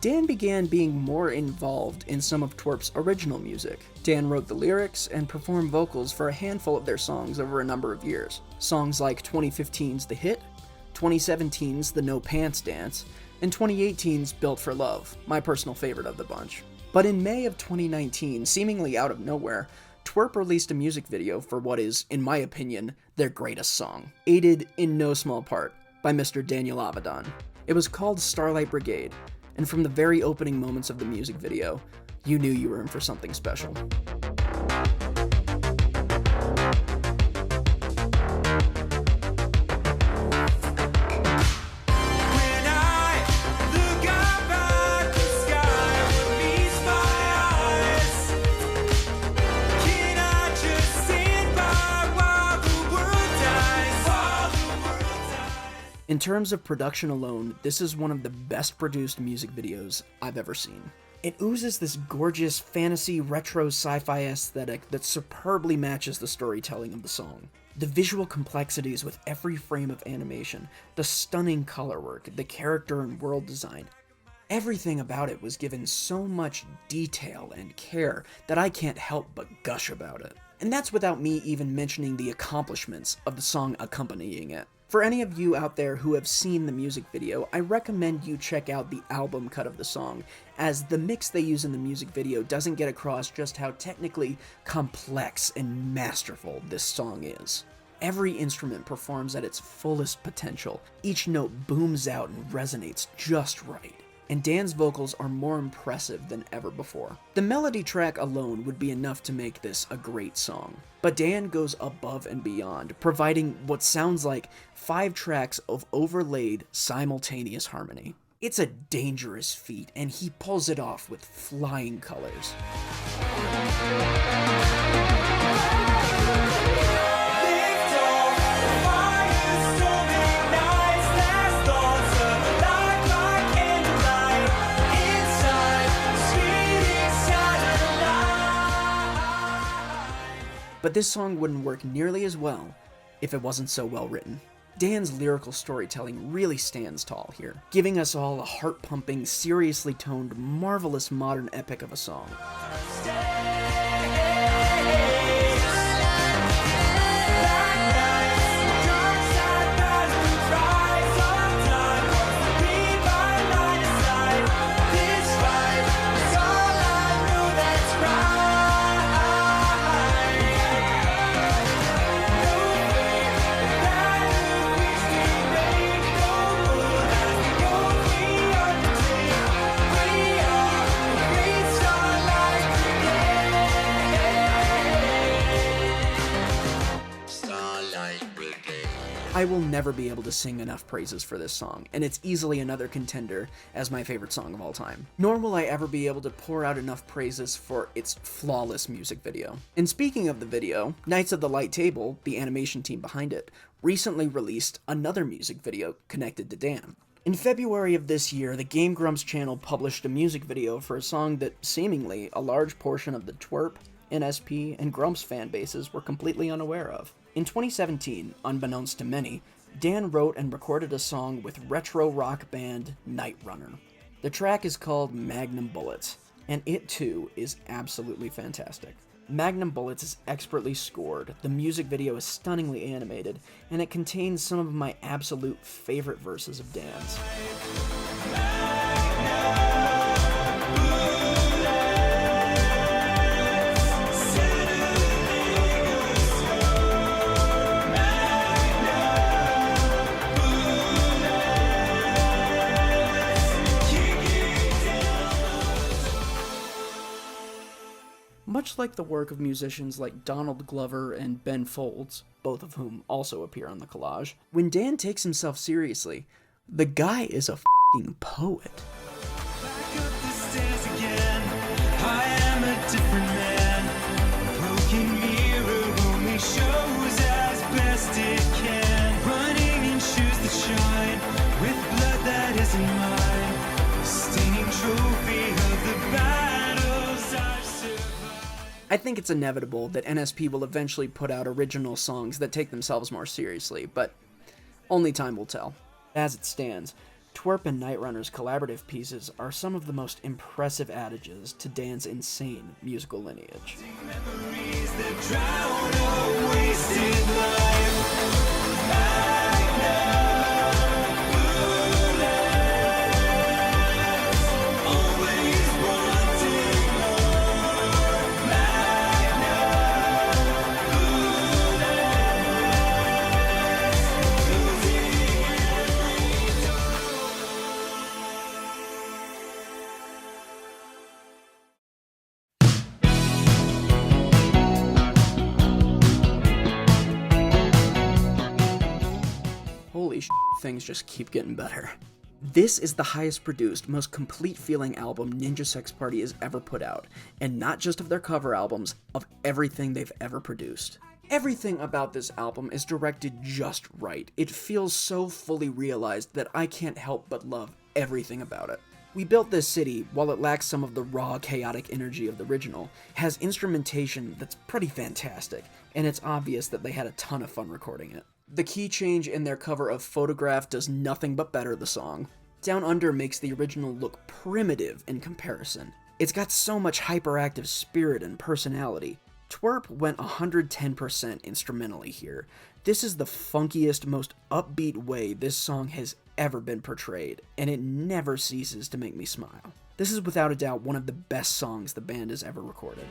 Dan began being more involved in some of TWRP's original music. Dan wrote the lyrics and performed vocals for a handful of their songs over a number of years. Songs like 2015's The Hit, 2017's The No Pants Dance, and 2018's Built for Love, my personal favorite of the bunch. But in May of 2019, seemingly out of nowhere, TWRP released a music video for what is, in my opinion, their greatest song, aided in no small part by Mr. Daniel Avidan. It was called Starlight Brigade, and from the very opening moments of the music video, you knew you were in for something special. In terms of production alone, this is one of the best produced music videos I've ever seen. It oozes this gorgeous fantasy retro sci-fi aesthetic that superbly matches the storytelling of the song. The visual complexities with every frame of animation, the stunning color work, the character and world design, everything about it was given so much detail and care that I can't help but gush about it. And that's without me even mentioning the accomplishments of the song accompanying it. For any of you out there who have seen the music video, I recommend you check out the album cut of the song, as the mix they use in the music video doesn't get across just how technically complex and masterful this song is. Every instrument performs at its fullest potential, each note booms out and resonates just right, and Dan's vocals are more impressive than ever before. The melody track alone would be enough to make this a great song, but Dan goes above and beyond, providing what sounds like 5 tracks of overlaid, simultaneous harmony. It's a dangerous feat, and he pulls it off with flying colors. But this song wouldn't work nearly as well if it wasn't so well written. Dan's lyrical storytelling really stands tall here, giving us all a heart-pumping, seriously toned, marvelous modern epic of a song. I will never be able to sing enough praises for this song, and it's easily another contender as my favorite song of all time. Nor will I ever be able to pour out enough praises for its flawless music video. And speaking of the video, Knights of the Light Table, the animation team behind it, recently released another music video connected to Dan. In February of this year, the Game Grumps channel published a music video for a song that seemingly a large portion of the TWRP, NSP, and Grumps fan bases were completely unaware of. In 2017, unbeknownst to many, Dan wrote and recorded a song with retro rock band Night Runner. The track is called Magnum Bullets, and it too is absolutely fantastic. Magnum Bullets is expertly scored, the music video is stunningly animated, and it contains some of my absolute favorite verses of Dan's. Much like the work of musicians like Donald Glover and Ben Folds, both of whom also appear on the collage, when Dan takes himself seriously, the guy is a f***ing poet. Back up the stairs again. I am a different man. Broken mirror. I think it's inevitable that NSP will eventually put out original songs that take themselves more seriously, but only time will tell. As it stands, TWRP and Night Runner's collaborative pieces are some of the most impressive adages to Dan's insane musical lineage. Memories that drown a wasted life. Always wanting more. Holy sh*, things just keep getting better. This is the highest produced, most complete feeling album Ninja Sex Party has ever put out, and not just of their cover albums, of everything they've ever produced. Everything about this album is directed just right. It feels so fully realized that I can't help but love everything about it. We Built This City, while it lacks some of the raw, chaotic energy of the original, has instrumentation that's pretty fantastic, and it's obvious that they had a ton of fun recording it. The key change in their cover of Photograph does nothing but better the song. Down Under makes the original look primitive in comparison. It's got so much hyperactive spirit and personality. TWRP went 110% instrumentally here. This is the funkiest, most upbeat way this song has ever been portrayed, and it never ceases to make me smile. This is without a doubt one of the best songs the band has ever recorded.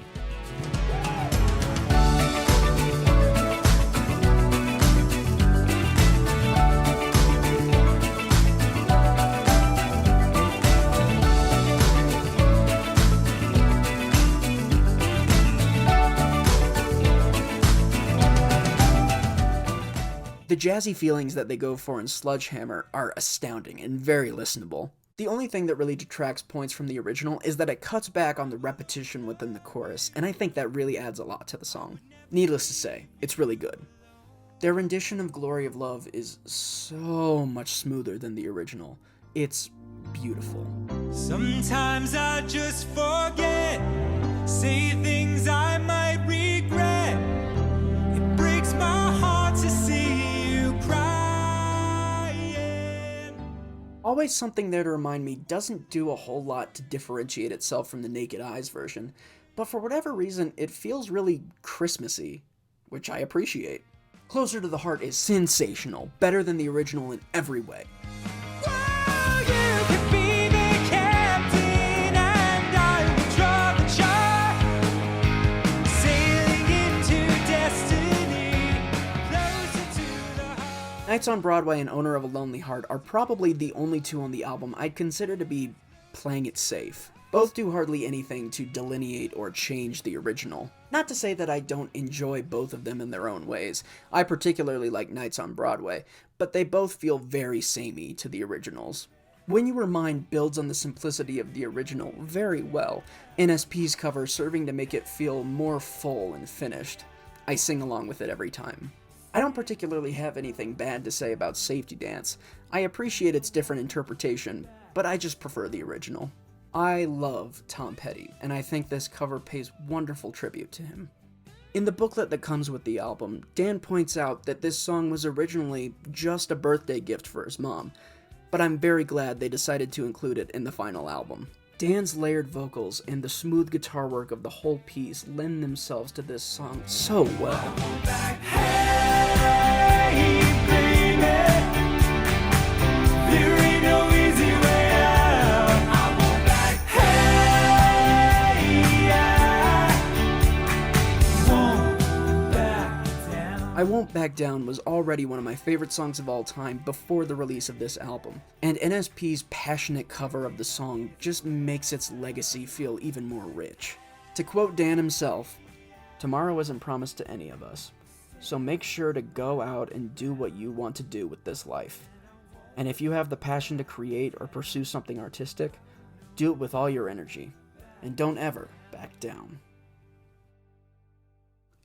The jazzy feelings that they go for in Sledgehammer are astounding and very listenable. The only thing that really detracts points from the original is that it cuts back on the repetition within the chorus, and I think that really adds a lot to the song. Needless to say, it's really good. Their rendition of Glory of Love is so much smoother than the original. It's beautiful. Sometimes I just forget, say things I might regret. It breaks my heart to see you crying. Always Something There to Remind Me doesn't do a whole lot to differentiate itself from the Naked Eyes version, but for whatever reason, it feels really Christmassy, which I appreciate. Closer to the Heart is sensational, better than the original in every way. Well, you could be the captain and I will draw the chart, sailing into destiny, closer to the heart. Nights on Broadway and Owner of a Lonely Heart are probably the only two on the album I'd consider to be playing it safe. Both do hardly anything to delineate or change the original. Not to say that I don't enjoy both of them in their own ways. I particularly like Nights on Broadway, but they both feel very samey to the originals. When You Were Mine builds on the simplicity of the original very well, NSP's cover serving to make it feel more full and finished. I sing along with it every time. I don't particularly have anything bad to say about Safety Dance. I appreciate its different interpretation, but I just prefer the original. I love Tom Petty, and I think this cover pays wonderful tribute to him. In the booklet that comes with the album, Dan points out that this song was originally just a birthday gift for his mom, but I'm very glad they decided to include it in the final album. Dan's layered vocals and the smooth guitar work of the whole piece lend themselves to this song so well. Hey, baby, there ain't no easy way out. I want back. Hey, I won't back down. I Won't Back Down was already one of my favorite songs of all time before the release of this album, and NSP's passionate cover of the song just makes its legacy feel even more rich. To quote Dan himself, "Tomorrow isn't promised to any of us, so make sure to go out and do what you want to do with this life. And if you have the passion to create or pursue something artistic, do it with all your energy, and don't ever back down."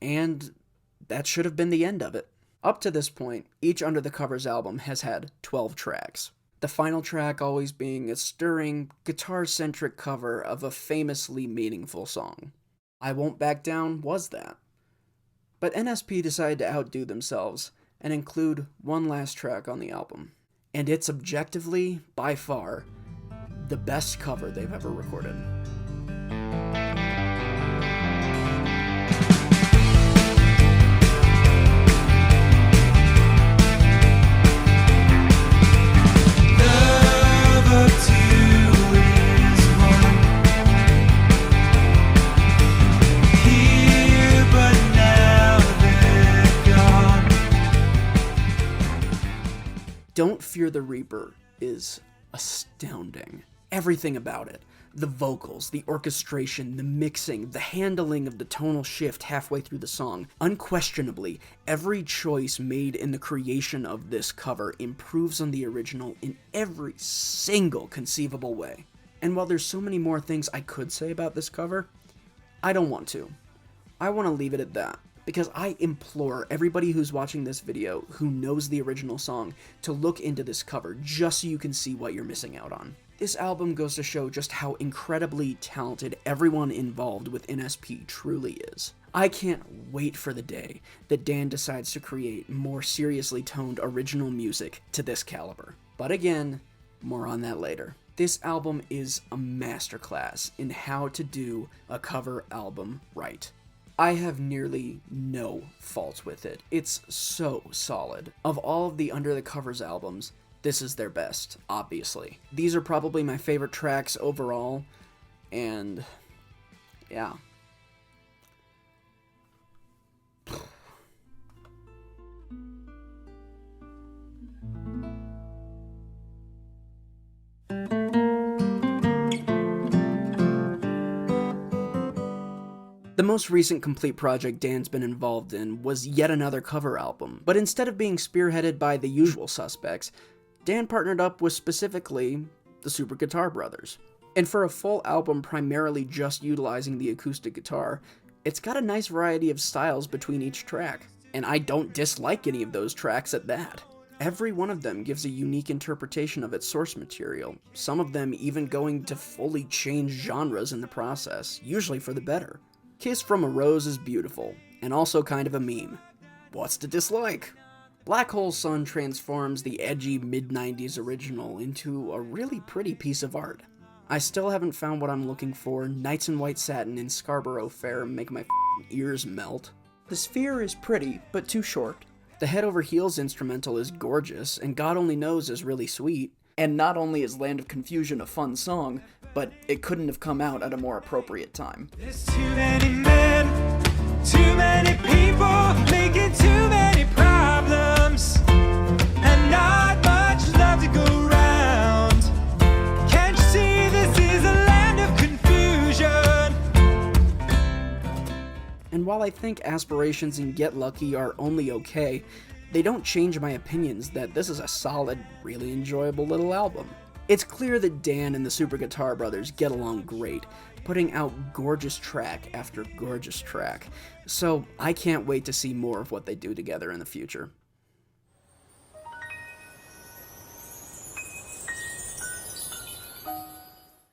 And that should have been the end of it. Up to this point, each Under the Covers album has had 12 tracks. The final track always being a stirring, guitar-centric cover of a famously meaningful song. I Won't Back Down was that. But NSP decided to outdo themselves and include one last track on the album. And it's objectively, by far, the best cover they've ever recorded. Don't Fear the Reaper is astounding. Everything about it. The vocals, the orchestration, the mixing, the handling of the tonal shift halfway through the song. Unquestionably, every choice made in the creation of this cover improves on the original in every single conceivable way. And while there's so many more things I could say about this cover, I don't want to. I want to leave it at that. Because I implore everybody who's watching this video who knows the original song to look into this cover just so you can see what you're missing out on. This album goes to show just how incredibly talented everyone involved with NSP truly is. I can't wait for the day that Dan decides to create more seriously toned original music to this caliber. But again, more on that later. This album is a masterclass in how to do a cover album right. I have nearly no faults with it. It's so solid. Of all of the Under the Covers albums, this is their best, obviously. These are probably my favorite tracks overall, and yeah. The most recent complete project Dan's been involved in was yet another cover album, but instead of being spearheaded by the usual suspects, Dan partnered up with specifically the Super Guitar Brothers. And for a full album primarily just utilizing the acoustic guitar, it's got a nice variety of styles between each track, and I don't dislike any of those tracks at that. Every one of them gives a unique interpretation of its source material, some of them even going to fully change genres in the process, usually for the better. Kiss from a Rose is beautiful, and also kind of a meme. What's to dislike? Black Hole Sun transforms the edgy mid-90s original into a really pretty piece of art. I still haven't found what I'm looking for. Nights in White Satin and Scarborough Fair make my ears melt. The Sphere is pretty, but too short. The Head Over Heels instrumental is gorgeous, and God Only Knows is really sweet. And not only is Land of Confusion a fun song, but it couldn't have come out at a more appropriate time. There's too many men, too many people, making too many problems, and not much love to go around. Can't you see this is a land of confusion? And while I think Aspirations and Get Lucky are only okay, they don't change my opinions that this is a solid, really enjoyable little album. It's clear that Dan and the Super Guitar Brothers get along great, putting out gorgeous track after gorgeous track, so I can't wait to see more of what they do together in the future.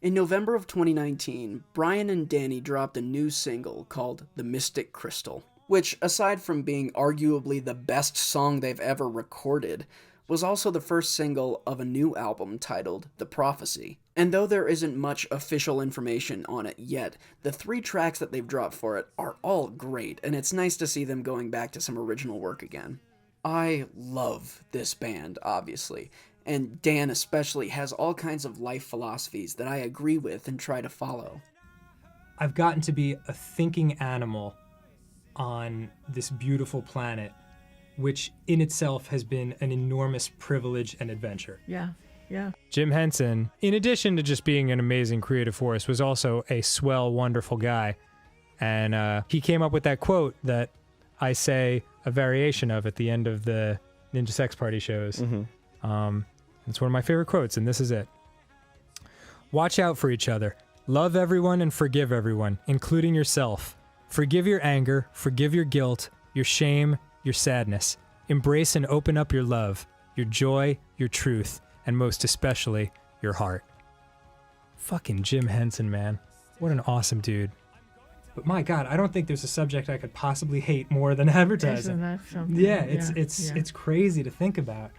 In November of 2019, Brian and Danny dropped a new single called The Mystic Crystal, which, aside from being arguably the best song they've ever recorded, was also the first single of a new album titled The Prophecy. And though there isn't much official information on it yet, the 3 tracks that they've dropped for it are all great, and it's nice to see them going back to some original work again. I love this band, obviously, and Dan especially has all kinds of life philosophies that I agree with and try to follow. I've gotten to be a thinking animal on this beautiful planet, which in itself has been an enormous privilege and adventure. Yeah. Jim Henson, in addition to just being an amazing creative force, was also a swell, wonderful guy. And he came up with that quote that I say a variation of at the end of the Ninja Sex Party shows. It's one of my favorite quotes, and this is it. Watch out for each other. Love everyone and forgive everyone, including yourself. Forgive your anger, forgive your guilt, your shame, your sadness. Embrace and open up your love, your joy, your truth, and most especially, your heart. Fucking Jim Henson, man. What an awesome dude. But my God, I don't think there's a subject I could possibly hate more than advertising. Isn't that something? Yeah, it's crazy to think about.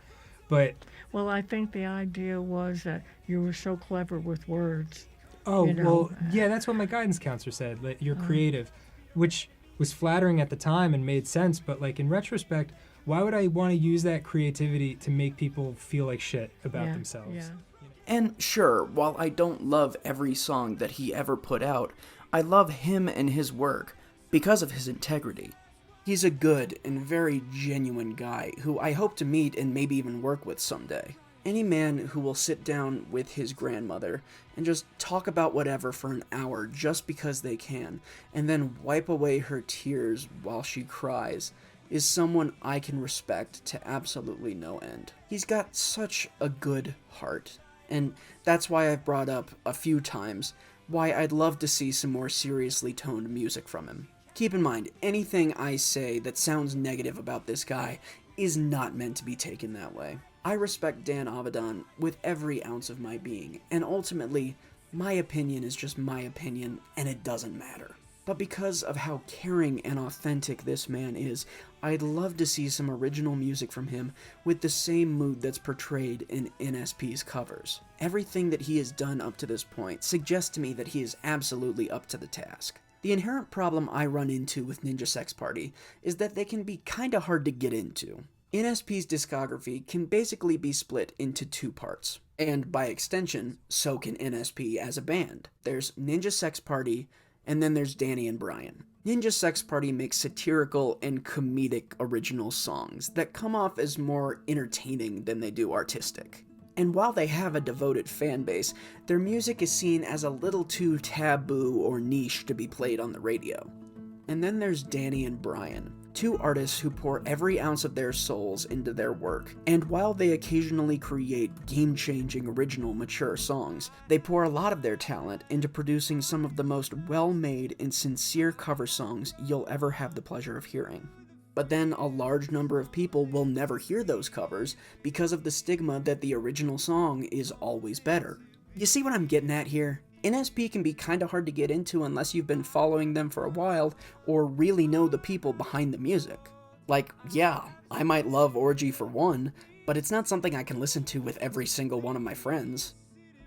But Well, I think the idea was that you were so clever with words. oh, you know, well, yeah, that's what my guidance counselor said, that you're creative, which was flattering at the time and made sense, but like in retrospect, why would I want to use that creativity to make people feel like shit about yeah, themselves? Yeah. And sure, while I don't love every song that he ever put out, I love him and his work because of his integrity. He's a good and very genuine guy who I hope to meet and maybe even work with someday. Any man who will sit down with his grandmother and just talk about whatever for an hour just because they can, and then wipe away her tears while she cries, is someone I can respect to absolutely no end. He's got such a good heart, and that's why I've brought up a few times why I'd love to see some more seriously toned music from him. Keep in mind, anything I say that sounds negative about this guy is not meant to be taken that way. I respect Dan Avidan with every ounce of my being, and ultimately, my opinion is just my opinion, and it doesn't matter. But because of how caring and authentic this man is, I'd love to see some original music from him with the same mood that's portrayed in NSP's covers. Everything that he has done up to this point suggests to me that he is absolutely up to the task. The inherent problem I run into with Ninja Sex Party is that they can be kinda hard to get into. NSP's discography can basically be split into two parts, and by extension, so can NSP as a band. There's Ninja Sex Party, and then there's Danny and Brian. Ninja Sex Party makes satirical and comedic original songs that come off as more entertaining than they do artistic. And while they have a devoted fan base, their music is seen as a little too taboo or niche to be played on the radio. And then there's Danny and Brian, two artists who pour every ounce of their souls into their work, and while they occasionally create game-changing, original, mature songs, they pour a lot of their talent into producing some of the most well-made and sincere cover songs you'll ever have the pleasure of hearing. But then a large number of people will never hear those covers because of the stigma that the original song is always better. You see what I'm getting at here? NSP can be kinda hard to get into unless you've been following them for a while or really know the people behind the music. Like, yeah, I might love Orgy for one, but it's not something I can listen to with every single one of my friends.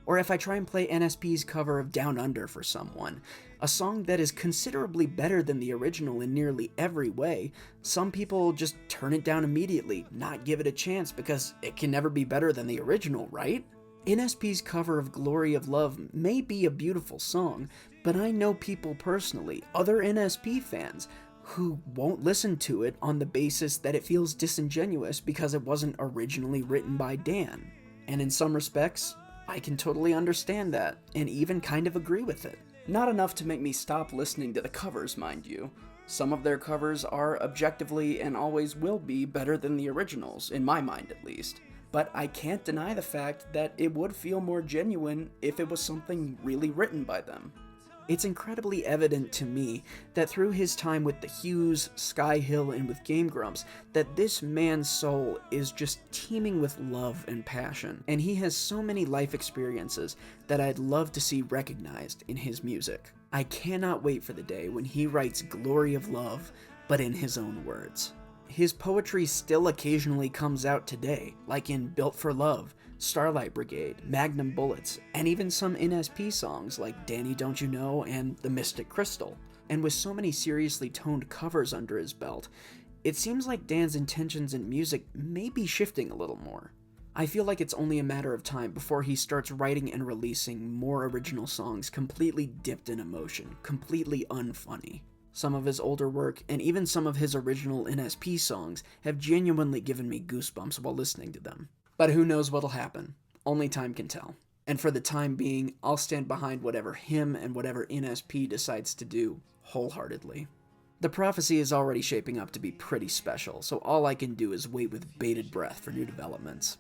Or if I try and play NSP's cover of Down Under for someone, a song that is considerably better than the original in nearly every way, some people just turn it down immediately, not give it a chance because it can never be better than the original, right? NSP's cover of Glory of Love may be a beautiful song, but I know people personally, other NSP fans, who won't listen to it on the basis that it feels disingenuous because it wasn't originally written by Dan. And in some respects, I can totally understand that, and even kind of agree with it. Not enough to make me stop listening to the covers, mind you. Some of their covers are objectively and always will be better than the originals, in my mind at least. But I can't deny the fact that it would feel more genuine if it was something really written by them. It's incredibly evident to me that through his time with the Hues, Skyhill, and with Game Grumps, that this man's soul is just teeming with love and passion, and he has so many life experiences that I'd love to see recognized in his music. I cannot wait for the day when he writes Glory of Love, but in his own words. His poetry still occasionally comes out today, like in Built for Love, Starlight Brigade, Magnum Bullets, and even some NSP songs like Danny Don't You Know and The Mystic Crystal. And with so many seriously toned covers under his belt, it seems like Dan's intentions in music may be shifting a little more. I feel like it's only a matter of time before he starts writing and releasing more original songs completely dipped in emotion, completely unfunny. Some of his older work, and even some of his original NSP songs, have genuinely given me goosebumps while listening to them. But who knows what'll happen? Only time can tell. And for the time being, I'll stand behind whatever him and whatever NSP decides to do, wholeheartedly. The prophecy is already shaping up to be pretty special, so all I can do is wait with bated breath for new developments.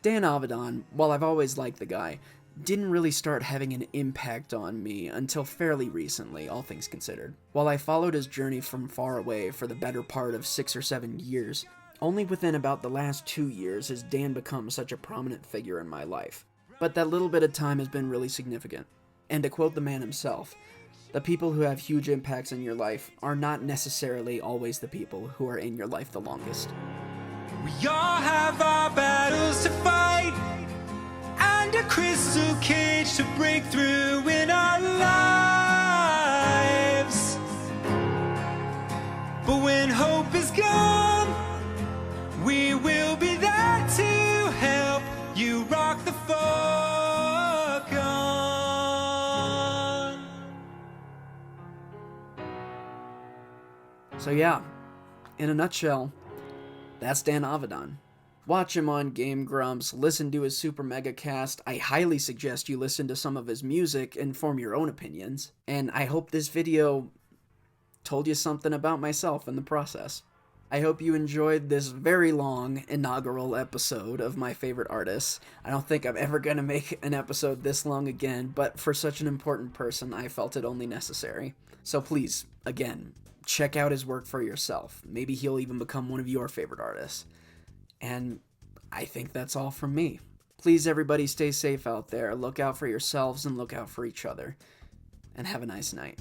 Dan Avidan, while I've always liked the guy, didn't really start having an impact on me until fairly recently, all things considered. While I followed his journey from far away for the better part of 6 or 7 years, only within about the last 2 years has Dan become such a prominent figure in my life. But that little bit of time has been really significant. And to quote the man himself, The people who have huge impacts in your life are not necessarily always the people who are in your life the longest. We all have our battles to fight and a crystal cage to break through in our lives. But when hope is gone, we will be there to help you rock the fuck on. So yeah, in a nutshell, that's Dan Avidan. Watch him on Game Grumps, listen to his Super Mega Cast. I highly suggest you listen to some of his music and form your own opinions. And I hope this video told you something about myself in the process. I hope you enjoyed this very long inaugural episode of my favorite artists. I don't think I'm ever going to make an episode this long again, but for such an important person, I felt it only necessary. So please, again, check out his work for yourself. Maybe he'll even become one of your favorite artists. And I think that's all from me. Please, everybody, stay safe out there. Look out for yourselves and look out for each other. And have a nice night.